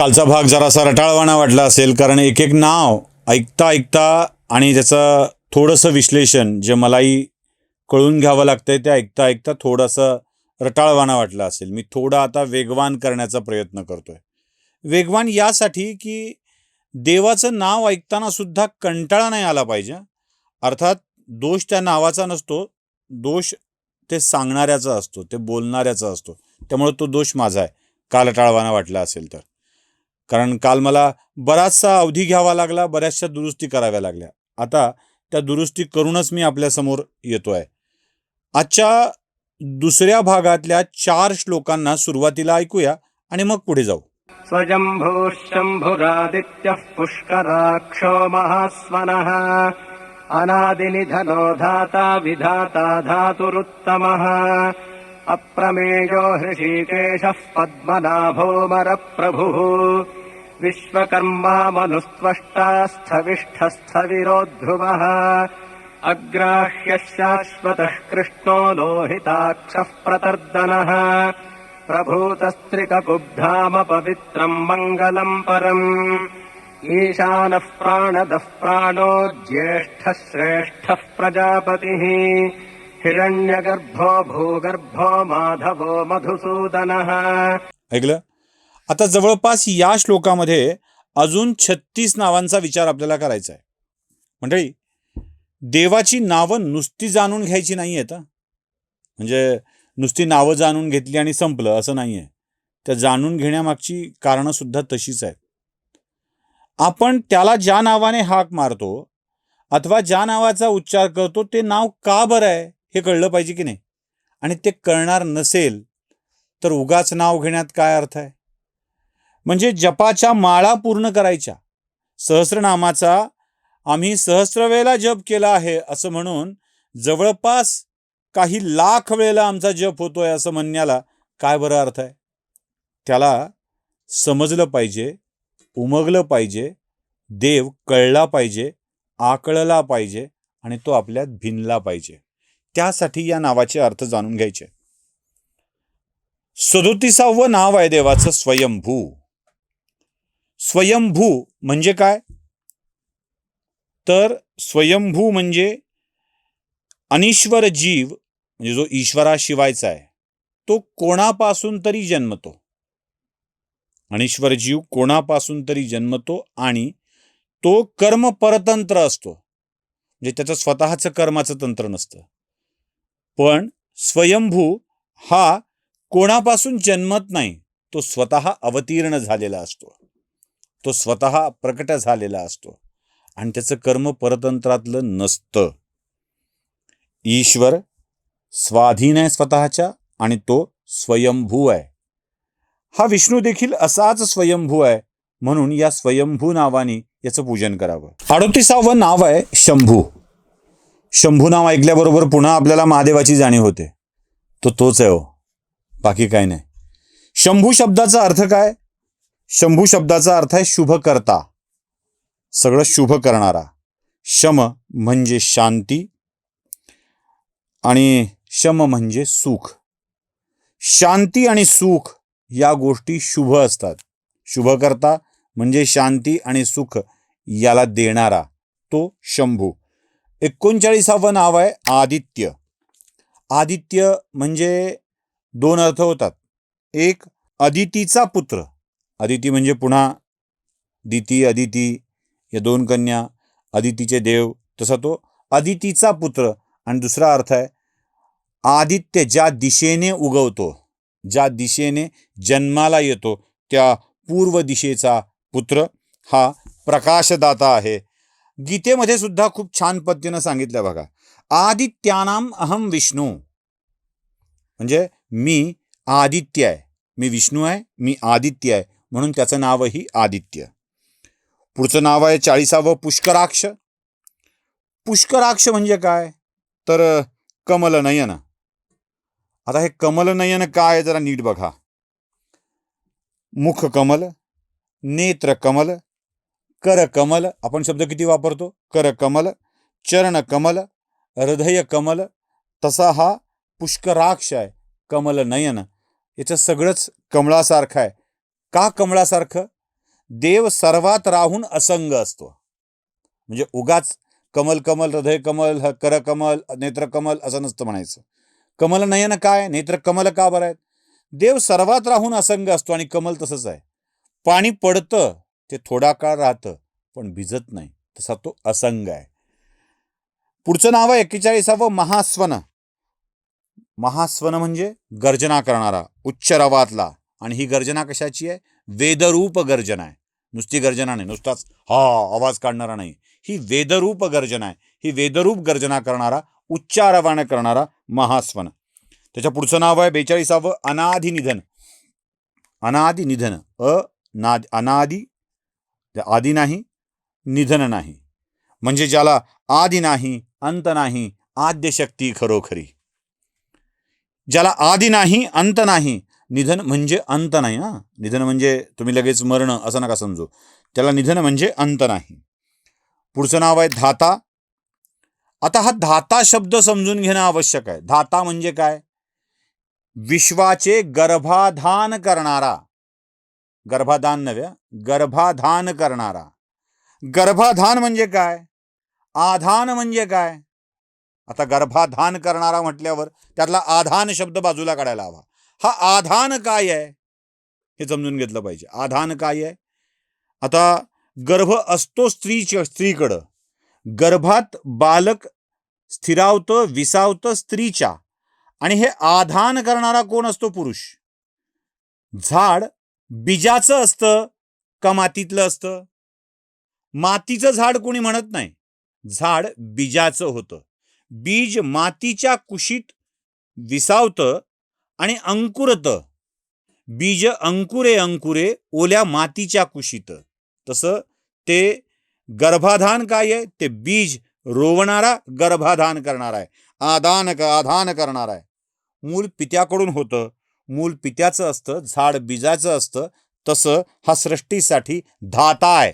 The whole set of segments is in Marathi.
कालचा भाग जरासा रटाळवाणा वाटला असेल, कारण एक एक नाव ऐकता ऐकता आणि त्याचं थोडंसं विश्लेषण जे मलाही कळून घ्यावं लागतंय ते ऐकता ऐकता थोडंसं रटाळवाणा वाटला असेल. मी थोडं आता वेगवान करण्याचा प्रयत्न करतोय. वेगवान यासाठी की देवाचं नाव ऐकताना सुद्धा कंटाळा नाही आला पाहिजे. अर्थात दोष त्या नावाचा नसतो, दोष ते सांगणाऱ्याचा असतो, ते बोलणाऱ्याचा असतो. त्यामुळे तो दोष माझा आहे, काल रटाळवाणा वाटला असेल तर. कारण काल मला बराचसा अवधी घ्यावा लागला, बऱ्याचशा दुरुस्ती कराव्या लागल्या. आता त्या दुरुस्ती करूनच मी आपल्यासमोर येतोय. आजच्या दुसऱ्या भागातल्या 4 श्लोकांना सुरुवातीला ऐकूया आणि मग पुढे जाऊ. स्वयंभू शंभुरादित्यः पुष्कराक्षो महास्वनः अनादिनिधनो धाता विधाता धातुरुत्तमः अप्रमेयो हृषीकेशः पद्मनाभोमरप्रभुः विश्वकर्मा मनुस्त्वष्टा स्थविष्ठस्थविरो ध्रुवः अग्राह्यः शाश्वतः कृष्णो लोहिताक्षः प्रतर्दनः प्रभूतस्त्रिककुब्धाम पवित्रम् मङ्गलम् परम् ईशानः प्राणदः प्राणो ज्येष्ठः श्रेष्ठः प्रजापतिः हिरण्यगर्भो भूगर्भो माधवो मधुसूदनः. ऐकलं? आता जवळपास या श्लोकामध्ये अजून 36 नावांचा विचार आपल्याला करायचा आहे. मंडळी, देवाची नावं नुसती जाणून घ्यायची नाही आहेत. म्हणजे नुसती नावं जाणून घेतली आणि संपलं असं नाही आहे. त्या जाणून घेण्यामागची कारणं सुद्धा तशीच आहेत. आपण त्याला ज्या नावाने हाक मारतो अथवा ज्या नावाचा उच्चार करतो ते नाव का बरं आहे हे कळलं पाहिजे की नाही. आणि ते कळणार नसेल तर उगाच नाव घेण्यात काय अर्थ आहे. म्हणजे जपाच्या माळा पूर्ण करायच्या, सहस्रनामाचा आम्ही सहस्र वेळेला जप केला आहे असं म्हणून जवळपास काही लाख वेळेला आमचा जप होतोय असं म्हणण्याला काय बरं अर्थ आहे. त्याला समजलं पाहिजे, उमगलं पाहिजे, देव कळला पाहिजे, आकळला पाहिजे आणि तो आपल्यात भिनला पाहिजे. त्यासाठी या नावाचे अर्थ जाणून घ्यायचे. 37वं नाव आहे देवाचं स्वयंभू. स्वयंभू म्हणजे काय? तर स्वयंभू म्हणजे अनिश्वर जीव, म्हणजे जो ईश्वराशिवायचा आहे, तो कोणापासून तरी जन्मतो. अनिश्वर जीव कोणापासून तरी जन्मतो आणि तो कर्म परतंत्र असतो. म्हणजे त्याचं स्वतःचं कर्माचं तंत्र नसतं. पण स्वयंभू हा कोणापासून जन्मत नाही, तो स्वतः अवतीर्ण झालेला असतो, तो स्वतः प्रकट झालेला असतो आणि त्याचं कर्म परतंत्रातलं नसतं. ईश्वर स्वाधीन आहे स्वतःच्या आणि तो स्वयंभू आहे. हा विष्णू देखील असाच स्वयंभू आहे, म्हणून या स्वयंभू नावाने याचं पूजन करावं. 38वं नाव आहे शंभू. शंभू नाव ऐकल्याबरोबर पुन्हा आपल्याला महादेवाची जाणीव होते. तो तोच आहे हो, बाकी काय नाही. शंभू शब्दाचा अर्थ काय? शंभू शब्दाचा अर्थ आहे शुभकर्ता, सगळं शुभ करणारा. शम म्हणजे शांती आणि शम म्हणजे सुख. शांती आणि सुख या गोष्टी शुभ असतात. शुभकर्ता म्हणजे शांती आणि सुख याला देणारा तो शंभू. 39वं नाव आहे आदित्य. आदित्य म्हणजे 2 अर्थ होतात. एक, अदितीचा पुत्र. अदिती म्हणजे पुन्हा दिती, अदिती या 2 कन्या, अदितीचे देव, तसा तो अदितीचा पुत्र. आणि दुसरा अर्थ आहे आदित्य, ज्या दिशेने उगवतो, ज्या दिशेने जन्माला येतो त्या पूर्व दिशेचा पुत्र हा प्रकाशदाता आहे. गीतेमध्ये सुद्धा खूप छान पद्धतीनं सांगितलं बघा. आदित्यानाम अहम विष्णू, म्हणजे मी आदित्य आहे, मी विष्णू आहे, मी आदित्य आहे, म्हणून त्याचं नावही आदित्य. पुढचं नाव आहे 40वं पुष्कराक्ष. पुष्कराक्ष म्हणजे काय? तर कमलनयन. आता हे कमलनयन काय जरा नीट बघा. मुख कमल, नेत्र कमल, कर कमल, आपण शब्द किती वापरतो, कर कमल, चरण कमल, हृदय कमल, तसा हा पुष्कराक्ष आहे, कमल नयन. याचं सगळंच कमळासारखं आहे. का कमळासारखं? देव सर्वात राहून असंग असतो. म्हणजे उगाच कमल कमल हृदय कमल करकमल नेत्रकमल असं नसतं म्हणायचं. कमल नयन काय, नेत्र कमल का बरं आहेत? देव सर्वात राहून असंग असतो आणि कमल तसंच आहे. पाणी पडतं ते थोडा काळ राहतं पण भिजत नाही, तसा तो असंग आहे. पुढचं नाव आहे 41 महास्वन. महास्वन म्हणजे गर्जना करणारा, उच्च रवातला. आणि ही गर्जना कशाची आहे? वेदरूप गर्जना आहे. नुसती गर्जना नाही, नुसताच हा आवाज काढणारा नाही. ही वेदरूप गर्जना आहे. ही वेदरूप गर्जना करणारा, उच्चारवाने करणारा महास्वन. त्याच्या पुढचं नाव आहे 42 अनादि निधन. अनादि निधन. अनादि आदि नाही, निधन नाही. म्हणजे ज्याला आदि नाही, अंत नाही, आद्य शक्ती खरोखरी. ज्याला आदि नाही, अंत नाही. निधन म्हणजे अंत नाही. निधन म्हणजे तुम्ही लगेच मरणं असं नका समजू. त्याला निधन म्हणजे अंत नाही. पुढचं नाव आहे धाता. आता हा धाता शब्द समजून घेणं आवश्यक आहे. धाता म्हणजे काय? विश्वाचे गर्भाधान करणारा. गर्भाधान नव्हे, गर्भाधान करणारा. गर्भाधान म्हणजे काय? आधान म्हणजे काय? आता गर्भाधान करणारा म्हटल्यावर त्यातला आधान शब्द बाजूला काढायला हवा. हा आधान काय आहे हे समजून घेतलं पाहिजे. आधान काय आहे? आता गर्भ असतो स्त्रीकडं. गर्भात बालक स्थिरावतं, विसावतं स्त्रीच्या. आणि हे आधान करणारा कोण असतो? पुरुष. झाड बीजाचं असतं का मातीतलं असतं? मातीचं झाड कोणी म्हणत नाही. झाड बीजाचं होतं. बीज मातीच्या कुशीत विसावतं आणि अंकुरतं. बीज अंकुरे अंकुरे ओल्या मातीच्या कुशीत. तसं ते गर्भाधान काय आहे? ते बीज रोवणारा गर्भाधान करणार आहे. आधान करणार आहे. मूल पित्याकडून होतं. मूल पित्याचं असतं, झाड बीजाचं असतं. तसं हा सृष्टीसाठी धाता आहे.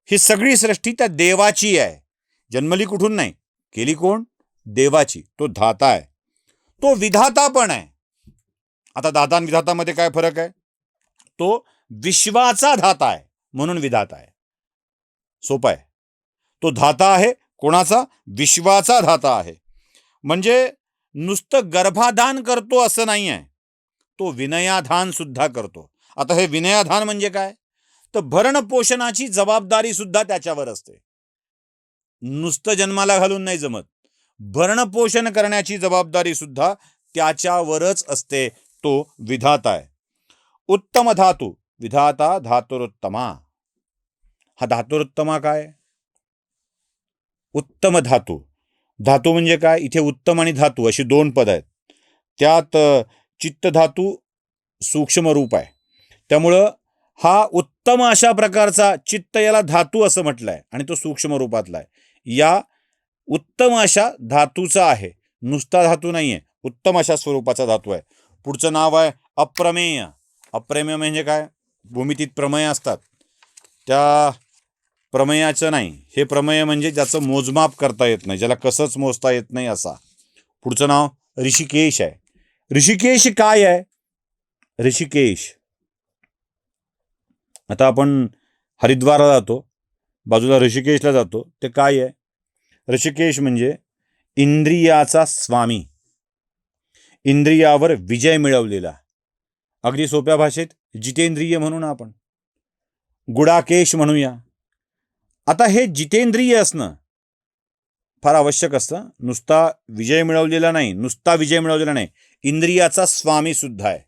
ही सगळी सृष्टी त्या देवाची आहे. जन्मली कुठून नाही, केली कोण? देवाची. तो धाता आहे. तो विधाता पण आहे. आता धाता आणि विधातामध्ये काय फरक आहे? तो विश्वाचा धाता आहे म्हणून विधाता आहे. सोपं आहे. तो धाता आहे. कोणाचा? विश्वाचा धाता आहे. म्हणजे नुसतं गर्भाधान करतो असं नाही आहे, तो विनयाधान सुद्धा करतो. आता हे विनयाधान म्हणजे काय? तर भरण पोषणाची जबाबदारी सुद्धा त्याच्यावर असते. नुसतं जन्माला घालून नाही जमत. भरण पोषण करण्याची जबाबदारी सुद्धा त्याच्यावरच असते. तो विधाता आहे. उत्तम धातू. विधाता धातुरुत्तमा. हा धातुरुत्तमा काय? उत्तम धातू. धातू म्हणजे काय? इथे उत्तम आणि धातू अशी दोन पद आहेत. त्यात चित्त धातू सूक्ष्म रूप आहे. त्यामुळं हा उत्तम अशा प्रकारचा चित्त, याला धातू असं म्हटलंय आणि तो सूक्ष्म रूपातला आहे. या उत्तम अशा धातूचा आहे. नुसता धातू नाहीये, उत्तम अशा स्वरूपाचा धातू आहे. पुढचं नाव आहे अप्रमेय. अप्रमेय म्हणजे काय? भूमितीत प्रमेय असतात, त्या प्रमेयाचं नाही. हे प्रमेय म्हणजे ज्याचं मोजमाप करता येत नाही, ज्याला कसंच मोजता येत नाही असा. पुढचं नाव ऋषिकेश आहे. ऋषिकेश काय आहे? ऋषिकेश, आता आपण हरिद्वारला जातो, बाजूला ऋषिकेशला जातो. ते काय आहे? ऋषिकेश म्हणजे इंद्रियाचा स्वामी, इंद्रियावर विजय मिळवलेला. अगदी सोप्या भाषेत जितेंद्रिय म्हणून आपण गुडाकेश म्हणूया. आता हे जितेंद्रिय असणं फार आवश्यक असतं. नुसता विजय मिळवलेला नाही, नुसता विजय मिळवलेला नाही, इंद्रियाचा स्वामी सुद्धा आहे.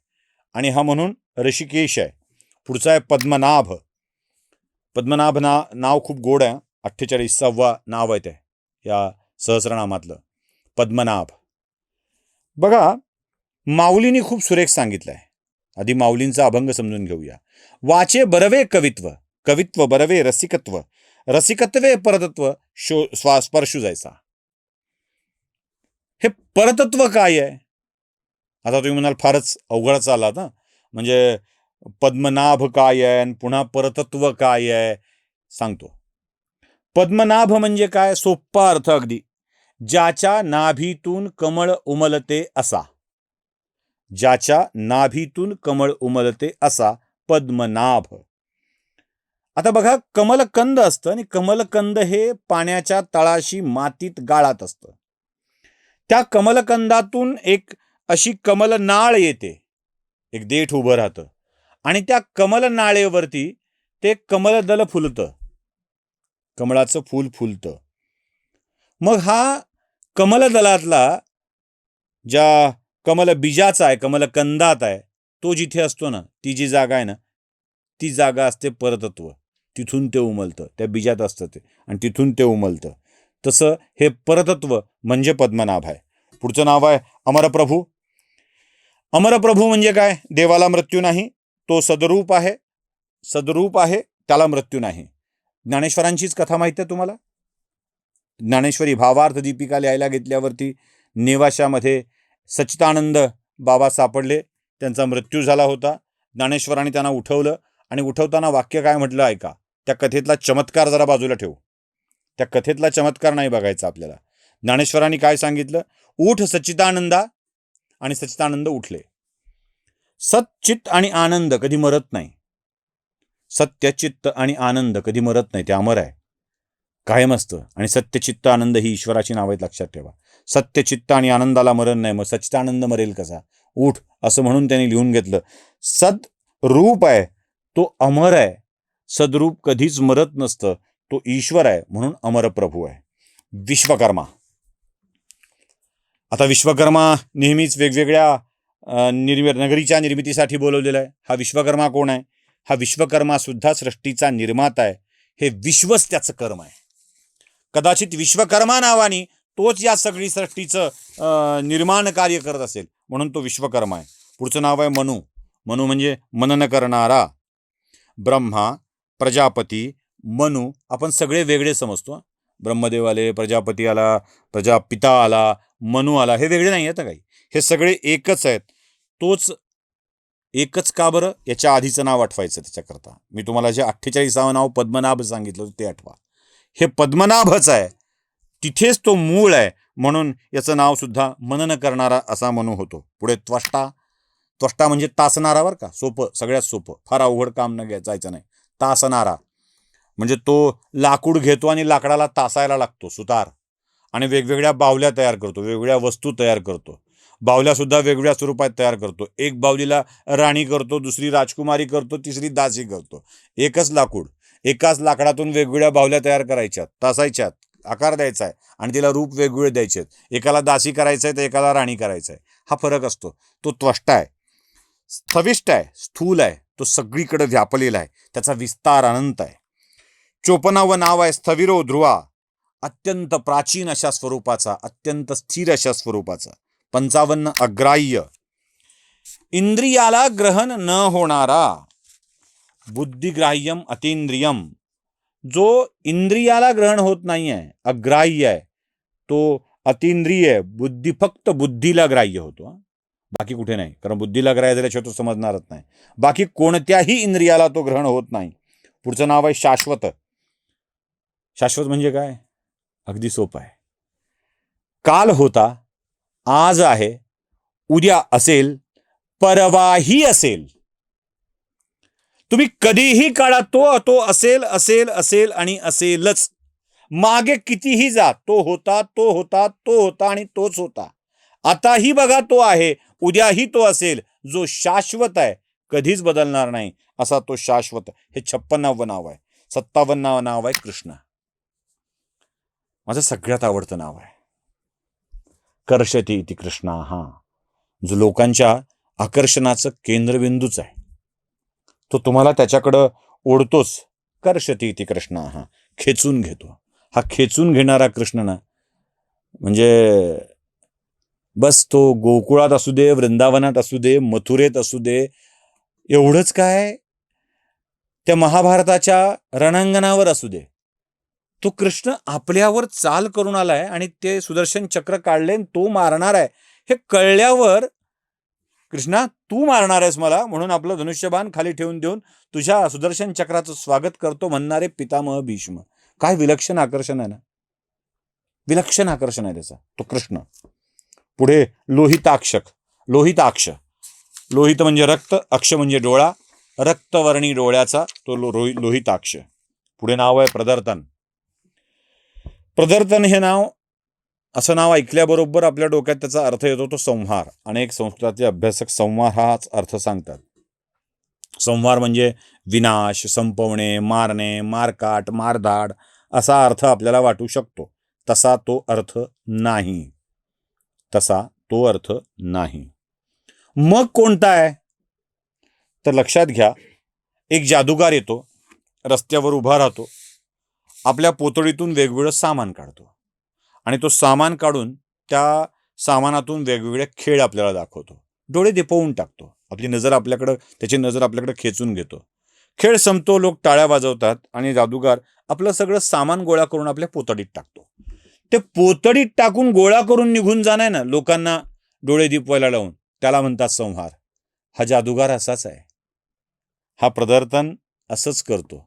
आणि हा म्हणून ऋषिकेश आहे. पुढचा आहे पद्मनाभ. पद्मनाभ नाव खूप गोड आहे. 48वा नाव आहे ते या सहस्रनामातलं पद्मनाभ. बघा, माऊलींनी खूप सुरेख सांगितलं आहे. आधी माऊलींचा अभंग समजून घेऊया. वाचे बरवे कवित्व, कवित्व बरवे रसिकत्व, रसिकत्वे परतत्व, स्पर्शू जायचा. हे परतत्व काय आहे? आता तुम्ही म्हणाल फारच अवघडच आला ना, म्हणजे पद्मनाभ काय आहे आणि पुन्हा परतत्व काय आहे? सांगतो. पद्मनाभ म्हणजे काय? सोप्पा अर्थ अगदी, ज्याच्या नाभीतून कमळ उमलते असा. ज्याच्या नाभीतून कमळ उमलते असा पद्मनाभ. आता बघा, कमलकंद असतं आणि कमलकंद हे पाण्याच्या तळाशी मातीत गाळात असतं. त्या कमलकंदातून एक अशी कमलनाळ येते, एक देठ उभं राहतं आणि त्या कमलनाळेवरती ते कमलदल फुलतं, कमळाचं फूल फुलतं. मग हा कमलदलातला ज्या कमल बीजाचा आहे, कमलकंदात आहे, तो जिथे असतो ना, ती जी जागा आहे ना, ती जागा असते परतत्व. तिथून ते उमलतं, त्या बीजात असतं ते आणि तिथून ते उमलतं. तसं हे परतत्व म्हणजे पद्मनाभ आहे. पुढचं नाव आहे अमरप्रभू. अमरप्रभू म्हणजे काय? देवाला मृत्यू नाही, तो सदरूप आहे, सदरूप आहे, त्याला मृत्यू नाही. ज्ञानेश्वरांचीच कथा माहिती आहे तुम्हाला. ज्ञानेश्वरी भावार्थ दीपिका लिहायला घेतल्यावरती नेवाशामध्ये सच्चिदानंद बाबा सापडले, त्यांचा मृत्यू झाला होता. ज्ञानेश्वरांनी त्यांना उठवलं आणि उठवताना वाक्य काय म्हटलं ऐका. त्या कथेतला चमत्कार जरा बाजूला ठेवू, त्या कथेतला चमत्कार नाही बघायचा आपल्याला. ज्ञानेश्वरांनी काय सांगितलं? उठ सच्चिदानंदा, आणि सच्चिदानंद उठले. सच्चित्त आणि आनंद कधी मरत नाही. सत्यचित्त आणि आनंद कधी मरत नाही, ते अमर आहे, कायम असतं. आणि सत्यचित्त आनंद ही ईश्वराची नावं आहेत, लक्षात ठेवा. सत्यचित्त आणि आनंदाला मरण नाही, मग सच्चिदानंद मरेल कसा? उठ असं म्हणून त्यांनी लिहून घेतलं. सद्रूप आहे, तो अमर आहे. सद्रूप कधीच मरत नसतं, तो ईश्वर आहे, म्हणून अमरप्रभू आहे. विश्वकर्मा. आता विश्वकर्मा नेहमीच वेगवेगळ्या नगरीच्या निर्मितीसाठी बोलवलेला आहे. हा विश्वकर्मा कोण आहे? हा विश्वकर्मा सुद्धा सृष्टीचा निर्माता आहे. हे विश्वच त्याचं कर्म आहे. कदाचित विश्वकर्मा नावाने तोच या सगळी सृष्टीचं निर्माण कार्य करत असेल, म्हणून तो विश्वकर्मा आहे. पुढचं नाव आहे मनु. मनु म्हणजे मनन करणारा. ब्रह्मा, प्रजापती, मनु आपण सगळे वेगळे समजतो. ब्रह्मदेव आले, प्रजापती आला, प्रजापिता आला, मनु आला, हे वेगळे नाही आहेत काही, हे सगळे एकच आहेत. तोच एकच का बरं? याच्या आधीचं नाव आठवायचं. त्याच्याकरता मी तुम्हाला जे 48वं नाव पद्मनाभ सांगितलं ते आठवा. हे पद्मनाभच आहे, तिथेच तो मूळ आहे, म्हणून याचं नाव सुद्धा मनन करणारा असा मनु होतो. पुढे त्वष्टा. त्वष्टा म्हणजे तासणारा, बरं का, सोपं, सगळ्यात सोपं, फार अवघड काम न जायचं नाही. तासणारा म्हणजे तो लाकूड घेतो आणि लाकडाला तासायला लागतो, सुतार, आणि वेगवेगळ्या बावल्या तयार करतो, वेगवेगळ्या वस्तू तयार करतो. बावल्या सुद्धा वेगवेगळ्या स्वरूपात तयार करतो. एक बावलीला राणी करतो, दुसरी राजकुमारी करतो, तिसरी दासी करतो. एकच लाकूड, एकाच लाकडातून वेगवेगळ्या बावल्या तयार करायच्यात, तासायच्यात, आकार द्यायचा आहे आणि तिला रूप वेगवेगळे द्यायचे आहेत. एकाला दासी करायचं आहे तर एकाला राणी करायचं आहे. हा फरक असतो. तो त्वष्टा आहे. स्थविष्ट आहे, स्थूल आहे, तो सगळीकडे व्यापलेला आहे, त्याचा विस्तार अनंत आहे. 54वं नाव आहे स्थविरो ध्रुवा. अत्यंत प्राचीन अशा स्वरूपाचा, अत्यंत स्थिर अशा स्वरूपाचा. 55 अग्राह्य. इंद्रियाला ग्रहण न होणारा. बुद्धिग्राह्यम अतींद्रियम. जो इंद्रियाला ग्रहण होत नाही आहे, अग्राह्य आहे, तो अतींद्रिय आहे. बुद्धी फक्त बुद्धीला ग्राह्य होतो, बाकी कुठे नाही, कारण बुद्धीला ग्राह्य झाल्याशिवाय तो समजणारच नाही. बाकी कोणत्याही इंद्रियाला तो ग्रहण होत नाही. पुढचं नाव आहे शाश्वत. शाश्वत म्हणजे काय? अगदी सोपं आहे. काल होता, आज आहे, उद्या असेल, परवाही असेल. तुम्ही कधीही काढा, तो असेल असेल असेल आणि असेलच. मागे कितीही जा, तो होता, तो होता, तो होता आणि तोच होता. आताही बघा तो आहे, उद्याही तो असेल. जो शाश्वत आहे, कधीच बदलणार नाही, असा तो शाश्वत. हे 56वं नाव आहे. 57वं नाव आहे कृष्ण. माझं सगळ्यात आवडतं नाव आहे. कर्षति इति कृष्णा. हा जो लोकांच्या आकर्षणाचं केंद्रबिंदूच आहे, तो तुम्हाला त्याच्याकडं ओढतोच. कर्षति इति कृष्णा. हा खेचून घेतो. हा खेचून घेणारा कृष्ण ना, म्हणजे बस तो गोकुळात असू दे, वृंदावनात असू दे, मथुरेत असू दे, एवढंच काय, त्या महाभारताच्या रणांगणावर असू दे, तो कृष्ण आपल्यावर चाल करून आलाय आणि ते सुदर्शन चक्र काढले, तो मारणार आहे हे कळल्यावर, कृष्णा तू मारणार आहेस मला, म्हणून आपलं धनुष्यबाण खाली ठेवून देऊन तुझ्या सुदर्शन चक्राचं स्वागत करतो म्हणणारे पितामह भीष्म. काय विलक्षण आकर्षण आहे ना, विलक्षण आकर्षण आहे त्याचा, तो कृष्ण. पुढे लोहिताक्ष. लोहिताक्ष, लोहित म्हणजे रक्त, अक्ष म्हणजे डोळा. रक्तवर्णी डोळ्याचा तो लोहिताक्ष. पुढे नाव आहे प्रदर्तन. प्रदर्तन हे नाव, असं नाव ऐकल्याबरोबर आपल्या डोक्यात त्याचा अर्थ येतो तो संहार. अनेक संस्कृतातले अभ्यासक संहार हाच अर्थ सांगतात. संहार म्हणजे विनाश, संपवणे, मारणे, मारकाट, मारधाड असा अर्थ आपल्याला वाटू शकतो. तसा तो अर्थ नाही. मग कोणता आहे? तर लक्षात घ्या, एक जादूगार येतो, रस्त्यावर उभा राहतो, आपल्या पोतडीतून वेगवेगळं सामान काढतो आणि तो सामान काढून त्या सामानातून वेगवेगळे खेळ आपल्याला दाखवतो. डोळे दिपवून टाकतो, त्याची नजर आपल्याकडे खेचून घेतो. खेळ संपतो, लोक टाळ्या वाजवतात आणि जादूगार आपलं सगळं सामान गोळा करून आपल्या पोतडीत टाकतो. ते पोतडीत टाकून गोळा करून निघून जाणार ना, लोकांना डोळे दिपवायला लावून, त्याला म्हणतात संहार. हा जादूगार असाच आहे. हा प्रदर्तन असंच करतो.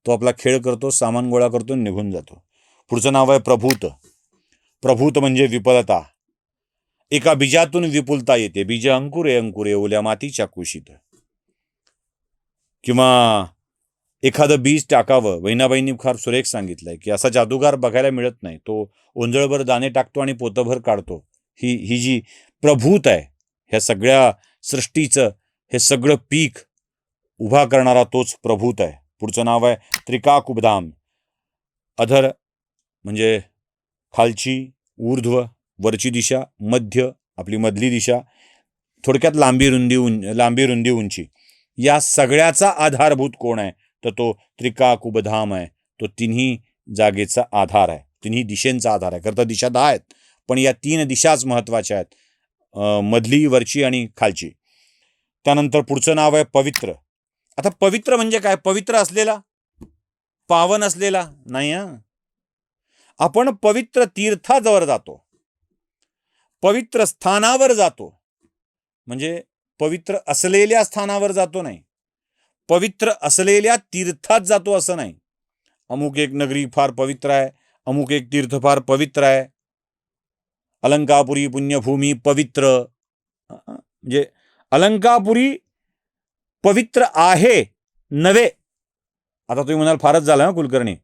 तो आपला खेळ करतो, सामान गोळा करतो, निघून जातो. पुढचं नाव आहे प्रभूत. प्रभूत म्हणजे विपुलता. एका बीजातून विपुलता येते. बीज अंकुरे ओल्या मातीच्या कुशीत. किंवा एखादं बीज टाकावं. वैनाबाईंनी फार सुरेख सांगितलंय की असा जादूगार बघायला मिळत नाही. तो ओंजळभर दाणे टाकतो आणि पोतभर काढतो. ही जी प्रभूत आहे, ह्या सगळ्या सृष्टीचं हे सगळं पीक उभा करणारा तोच प्रभूत आहे. पुढचं नाव आहे त्रिकाकुब्धाम. अधर म्हणजे खालची, ऊर्ध्व वरची दिशा, मध्य आपली मधली दिशा, थोडक्यात लांबी रुंदी उंची, या सगळ्याचा आधारभूत कोण आहे? तर तो त्रिकाकुब्धाम आहे. तो तिन्ही जागेचा आधार आहे, तिन्ही दिशेंचा आधार आहे. खरं तर दिशा 10 आहेत, पण या 3 दिशाच महत्वाच्या आहेत, मधली, वरची आणि खालची. त्यानंतर पुढचं नाव आहे पवित्र. आता पवित्र म्हणजे काय? पवित्र असलेला, पावन असलेला नाही. आपण पवित्र तीर्थाजवळ जातो, पवित्र स्थानावर जातो, म्हणजे पवित्र असलेल्या स्थानावर जातो नाही, पवित्र असलेल्या तीर्थात जातो असं नाही. अमुक एक नगरी फार पवित्र आहे, अमुक एक तीर्थ फार पवित्र आहे, अलंकापुरी पुण्यभूमी पवित्र. म्हणजे अलंकापुरी पवित्र आहे नव्हे. आता तुम्ही म्हणाल फारच झालं ना कुलकर्णी,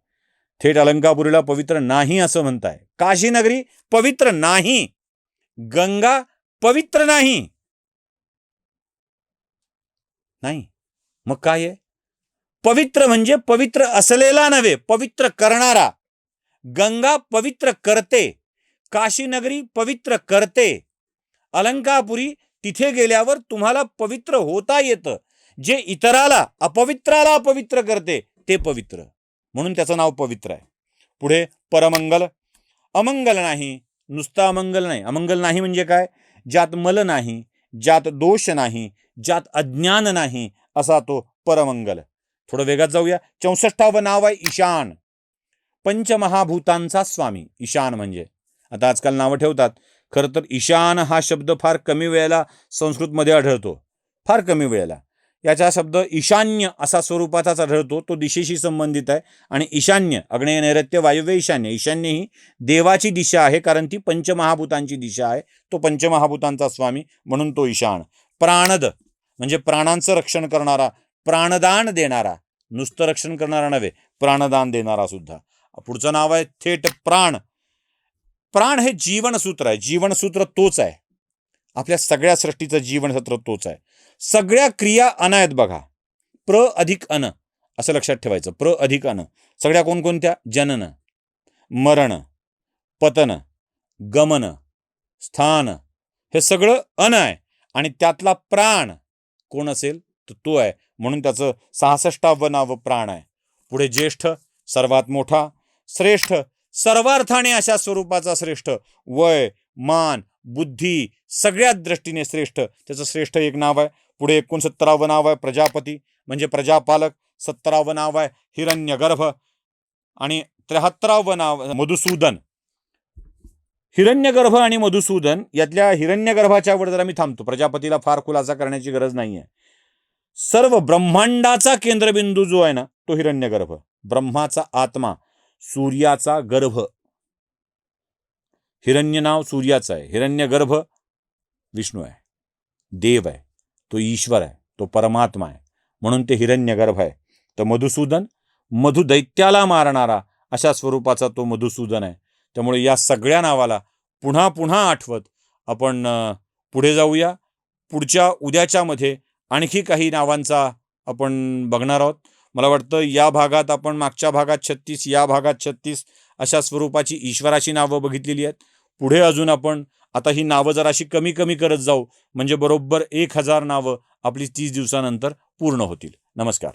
थेट अलंकापुरीला पवित्र नाही असं म्हणताय. काशी नगरी पवित्र नाही, गंगा पवित्र नाही. मग काय आहे? पवित्र म्हणजे पवित्र असलेला नव्हे, पवित्र करणारा. गंगा पवित्र करते, काशी नगरी पवित्र करते, अलंकापुरी तिथे गेल्यावर तुम्हाला पवित्र होता येतं. जे इतराला अपवित्राला अपवित्र करते ते पवित्र, म्हणून त्याचं नाव पवित्र आहे. पुढे परमंगल. अमंगल नाही, नुसता अमंगल नाही. अमंगल नाही म्हणजे काय? ज्यात मल नाही, ज्यात दोष नाही, ज्यात अज्ञान नाही, असा तो परमंगल. थोडं वेगात जाऊया. 64वं नाव आहे ईशान. पंचमहाभूतांचा स्वामी ईशान म्हणजे. आता आजकाल नावं ठेवतात, खरं तर ईशान हा शब्द फार कमी वेळेला संस्कृतमध्ये आढळतो, फार कमी वेळेला. याचा शब्द ईशान्य असा स्वरूपाचाच आढळतो. तो दिशेशी संबंधित आहे. आणि ईशान्य, आग्नेय, नैऋत्य, वायव्य, ईशान्य. ईशान्य ही देवाची दिशा आहे, कारण ती पंचमहाभूतांची दिशा आहे. तो पंचमहाभूतांचा स्वामी म्हणून तो ईशान. प्राणद म्हणजे प्राणांचं रक्षण करणारा, प्राणदान देणारा. नुसतं रक्षण करणारा नव्हे, प्राणदान देणारा सुद्धा. पुढचं नाव आहे थेट प्राण. प्राण हे जीवनसूत्र आहे. जीवनसूत्र तोच आहे, आपल्या सगळ्या सृष्टीचं जीवनसूत्र तोच आहे. सगळ्या क्रिया अन आहेत बघा. प्र अधिक अन असं लक्षात ठेवायचं. प्र अधिक अन. सगळ्या कोणकोणत्या? जनन, मरण, पतन, गमन, स्थान, हे सगळं अन आहे. आणि त्यातला प्राण कोण असेल तर तो आहे, म्हणून त्याचं 66वं नाव प्राण आहे. पुढे ज्येष्ठ, सर्वात मोठा. श्रेष्ठ, सर्वार्थाने अशा स्वरूपाचा श्रेष्ठ. वय, मान, बुद्धी सगळ्याच दृष्टीने श्रेष्ठ, त्याचं श्रेष्ठ एक नाव आहे. पुढे 69वं नाव आहे प्रजापती म्हणजे प्रजापालक. 70वं नाव आहे हिरण्यगर्भ आणि 73वं नाव मधुसूदन. हिरण्यगर्भ आणि मधुसूदन यातल्या हिरण्यगर्भाच्या वर जरा मी थांबतो. प्रजापतीला फार खुलासा करण्याची गरज नाहीये. सर्व ब्रह्मांडाचा केंद्रबिंदू जो आहे ना, तो हिरण्यगर्भ. ब्रह्माचा आत्मा, सूर्याचा गर्भ. हिरण्य नाव सूर्याचं आहे, हिरण्यगर्भ विष्णू आहे, देव आहे, तो ईश्वर आहे, तो परमात्मा आहे. म्हणून ते हिरण्यगर्भ आहे. तर मधुसूदन मधुदैत्याला मारणारा अशा स्वरूपाचा तो मधुसूदन आहे. त्यामुळे या सगळ्या नावाला पुन्हा पुन्हा आठवत आपण पुढे जाऊया. पुढच्या उद्याच्यामध्ये आणखी काही नावांचा आपण बघणार आहोत. मला वाटतं या भागात आपण मागच्या भागात 36, या भागात 36 अशा स्वरूपाची ईश्वराची नावं बघितलेली आहेत. पुढे अजून आपण आता ही नावं जराशी कमी कमी करत जाऊ, म्हणजे बरोबर 1000 नावं आपली 30 दिवसानंतर पूर्ण होतील. नमस्कार.